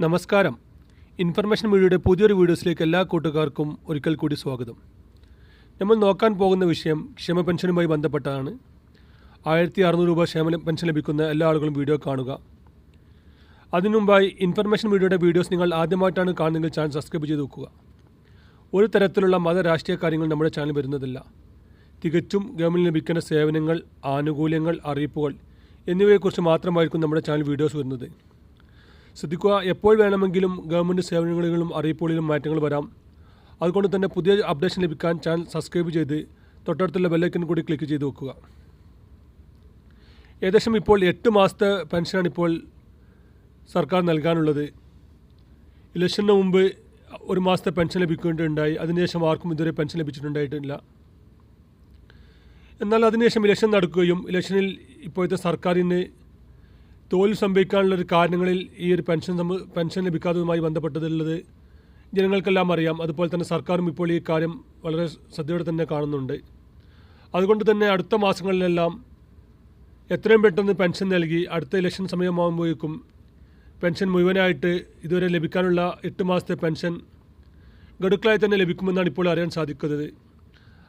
നമസ്കാരം. ഇൻഫർമേഷൻ മീഡിയയുടെ പുതിയൊരു വീഡിയോസിലേക്ക് എല്ലാ കൂട്ടുകാർക്കും ഒരിക്കൽ കൂടി സ്വാഗതം. നമ്മൾ നോക്കാൻ പോകുന്ന വിഷയം ക്ഷേമ പെൻഷനുമായി ബന്ധപ്പെട്ടതാണ്. 1600 രൂപ ക്ഷേമ പെൻഷൻ ലഭിക്കുന്ന എല്ലാ ആളുകളും വീഡിയോ കാണുക. അതിനുമുമ്പായി ഇൻഫർമേഷൻ മീഡിയയുടെ വീഡിയോസ് നിങ്ങൾ ആദ്യമായിട്ടാണ് കാണുന്നതെങ്കിൽ ചാനൽ സബ്സ്ക്രൈബ് ചെയ്ത് വെക്കുക. ഒരു തരത്തിലുള്ള രാഷ്ട്രീയ കാര്യങ്ങൾ നമ്മുടെ ചാനൽ വരുന്നതില്ല. തികച്ചും ഗവൺമെൻറ് ലഭിക്കേണ്ട സേവനങ്ങൾ, ആനുകൂല്യങ്ങൾ, അറിയിപ്പുകൾ എന്നിവയെക്കുറിച്ച് മാത്രമായിരിക്കും നമ്മുടെ ചാനൽ വീഡിയോസ് വരുന്നത്. ശ്രദ്ധിക്കുക, എപ്പോൾ വേണമെങ്കിലും ഗവൺമെൻറ് സേവനങ്ങളിലും അറിയിപ്പുകളിലും മാറ്റങ്ങൾ വരാം. അതുകൊണ്ട് തന്നെ പുതിയ അപ്ഡേഷൻ ലഭിക്കാൻ ചാനൽ സബ്സ്ക്രൈബ് ചെയ്ത് തൊട്ടടുത്തുള്ള ബെല്ലൈക്കൻ കൂടി ക്ലിക്ക് ചെയ്ത് വെക്കുക. ഏകദേശം ഇപ്പോൾ 8 മാസത്തെ പെൻഷനാണ് ഇപ്പോൾ സർക്കാർ നൽകാനുള്ളത്. ഇലക്ഷന് മുമ്പ് 1 മാസത്തെ പെൻഷൻ ലഭിക്കേണ്ടതുണ്ടായി. അതിനുശേഷം ആർക്കും ഇതുവരെ പെൻഷൻ ലഭിച്ചിട്ടുണ്ടായിട്ടില്ല. എന്നാൽ അതിനുശേഷം ഇലക്ഷൻ നടക്കുകയും ഇലക്ഷനിൽ ഇപ്പോഴത്തെ സർക്കാരിന് തോൽവി സംഭവിക്കാനുള്ളൊരു കാരണങ്ങളിൽ ഈ ഒരു പെൻഷൻ ലഭിക്കാത്തതുമായി ബന്ധപ്പെട്ടതുള്ളത് ജനങ്ങൾക്കെല്ലാം അറിയാം. അതുപോലെ തന്നെ സർക്കാരും ഇപ്പോൾ ഈ കാര്യം വളരെ ശ്രദ്ധയോടെ തന്നെ കാണുന്നുണ്ട്. അതുകൊണ്ട് തന്നെ അടുത്ത മാസങ്ങളിലെല്ലാം എത്രയും പെട്ടെന്ന് പെൻഷൻ നൽകി അടുത്ത ഇലക്ഷൻ സമയമാകുമ്പോഴേക്കും പെൻഷൻ മുഴുവനായിട്ട് ഇതുവരെ ലഭിക്കാനുള്ള 8 മാസത്തെ പെൻഷൻ ഗഡുക്കളായി തന്നെ ലഭിക്കുമെന്നാണ് ഇപ്പോൾ അറിയാൻ സാധിക്കുന്നത്.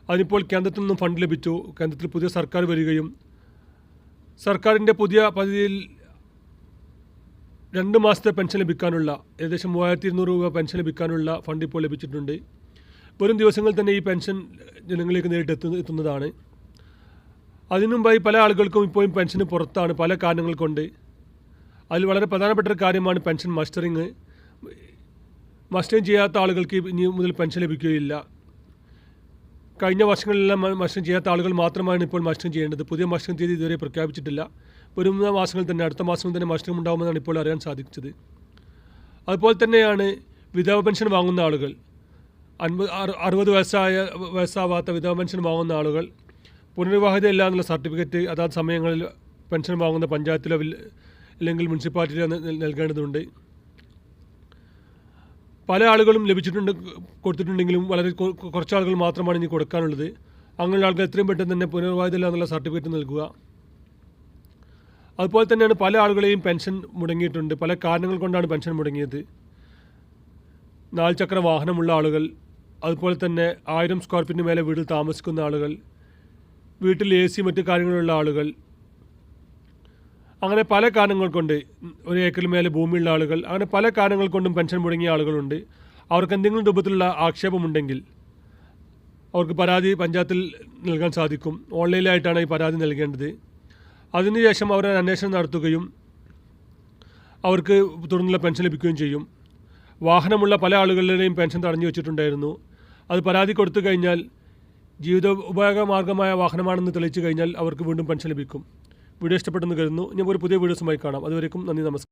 അതിനിപ്പോൾ കേന്ദ്രത്തിൽ നിന്നും ഫണ്ട് ലഭിച്ചു. കേന്ദ്രത്തിൽ പുതിയ സർക്കാർ വരികയും സർക്കാരിൻ്റെ പുതിയ പദ്ധതിയിൽ 2 മാസത്തെ പെൻഷൻ ലഭിക്കാനുള്ള ഏകദേശം 3200 രൂപ പെൻഷൻ ലഭിക്കാനുള്ള ഫണ്ട് ഇപ്പോൾ ലഭിച്ചിട്ടുണ്ട്. വരും ദിവസങ്ങളിൽ തന്നെ ഈ പെൻഷൻ ജനങ്ങളിലേക്ക് നേരിട്ട് എത്തുന്നതാണ്. അതിനുമുമ്പായി പല ആളുകൾക്കും ഇപ്പോഴും പെൻഷന് പുറത്താണ് പല കാരണങ്ങൾ കൊണ്ട്. അതിൽ വളരെ പ്രധാനപ്പെട്ട ഒരു കാര്യമാണ് പെൻഷൻ മസ്റ്ററിങ്. മസ്റ്ററിങ് ചെയ്യാത്ത ആളുകൾക്ക് ഇനി മുതൽ പെൻഷൻ ലഭിക്കുകയില്ല. കഴിഞ്ഞ വർഷങ്ങളിലെല്ലാം മസ്റ്ററിങ് ചെയ്യാത്ത ആളുകൾ മാത്രമാണ് ഇപ്പോൾ മസ്റ്ററിങ് ചെയ്യേണ്ടത്. പുതിയ മസ്റ്ററിങ് തീയതി ഇതുവരെ പ്രഖ്യാപിച്ചിട്ടില്ല. വരുന്ന മാസങ്ങളിൽ തന്നെ അടുത്ത മാസങ്ങളിൽ തന്നെ മസ്റ്ററിങ് ഉണ്ടാകുമെന്നാണ് ഇപ്പോൾ അറിയാൻ സാധിച്ചത്. അതുപോലെ തന്നെയാണ് വിധവ പെൻഷൻ വാങ്ങുന്ന ആളുകൾ, 60 വയസ്സാവാത്ത വിധവ പെൻഷൻ വാങ്ങുന്ന ആളുകൾ പുനർവിവാഹിതയില്ല എന്നുള്ള സർട്ടിഫിക്കറ്റ് അതാത് സമയങ്ങളിൽ പെൻഷൻ വാങ്ങുന്ന പഞ്ചായത്തിലോ അല്ലെങ്കിൽ മുനിസിപ്പാലിറ്റിയിലോ നൽകേണ്ടതുണ്ട്. പല ആളുകളും കൊടുത്തിട്ടുണ്ടെങ്കിലും വളരെ കുറച്ച് ആളുകൾ മാത്രമാണ് ഇനി കൊടുക്കാനുള്ളത്. അങ്ങനെയുള്ള ആളുകൾ എത്രയും പെട്ടെന്ന് തന്നെ പുനർവിവാഹിതയില്ല എന്നുള്ള സർട്ടിഫിക്കറ്റ് നൽകുക. അതുപോലെ തന്നെയാണ് പല ആളുകളെയും പെൻഷൻ മുടങ്ങിയിട്ടുണ്ട്. പല കാരണങ്ങൾ കൊണ്ടാണ് പെൻഷൻ മുടങ്ങിയത്. 4 ചക്ര വാഹനമുള്ള ആളുകൾ, അതുപോലെ തന്നെ 1000 സ്ക്വയർ ഫീറ്റിന് മേലെ വീട്ടിൽ താമസിക്കുന്ന ആളുകൾ, വീട്ടിൽ AC മറ്റു കാര്യങ്ങളുള്ള ആളുകൾ, അങ്ങനെ പല കാരണങ്ങൾ കൊണ്ട് 1 ഏക്കറിൽ മേലെ ഭൂമിയുള്ള ആളുകൾ, അങ്ങനെ പല കാരണങ്ങൾ കൊണ്ടും പെൻഷൻ മുടങ്ങിയ ആളുകളുണ്ട്. അവർക്ക് എന്തെങ്കിലും രൂപത്തിലുള്ള ആക്ഷേപമുണ്ടെങ്കിൽ അവർക്ക് പരാതി പഞ്ചായത്തിൽ നൽകാൻ സാധിക്കും. ഓൺലൈനായിട്ടാണ് ഈ പരാതി നൽകേണ്ടത്. അതിനുശേഷം അവർ അന്വേഷണം നടത്തുകയും അവർക്ക് തുടർന്നുള്ള പെൻഷൻ ലഭിക്കുകയും ചെയ്യും. വാഹനമുള്ള പല ആളുകളുടെയും പെൻഷൻ തടഞ്ഞു വെച്ചിട്ടുണ്ടായിരുന്നു. അത് പരാതി കൊടുത്തു കഴിഞ്ഞാൽ ജീവിതോപയോഗമാർഗമായ വാഹനമാണെന്ന് തെളിയിച്ചു കഴിഞ്ഞാൽ അവർക്ക് വീണ്ടും പെൻഷൻ ലഭിക്കും. വീഡിയോ ഇഷ്ടപ്പെട്ടെന്ന് കരുതുന്നു. ഇനി ഒരു പുതിയ വീഡിയോസുമായി കാണാം. അതുവരേക്കും നന്ദി, നമസ്കാരം.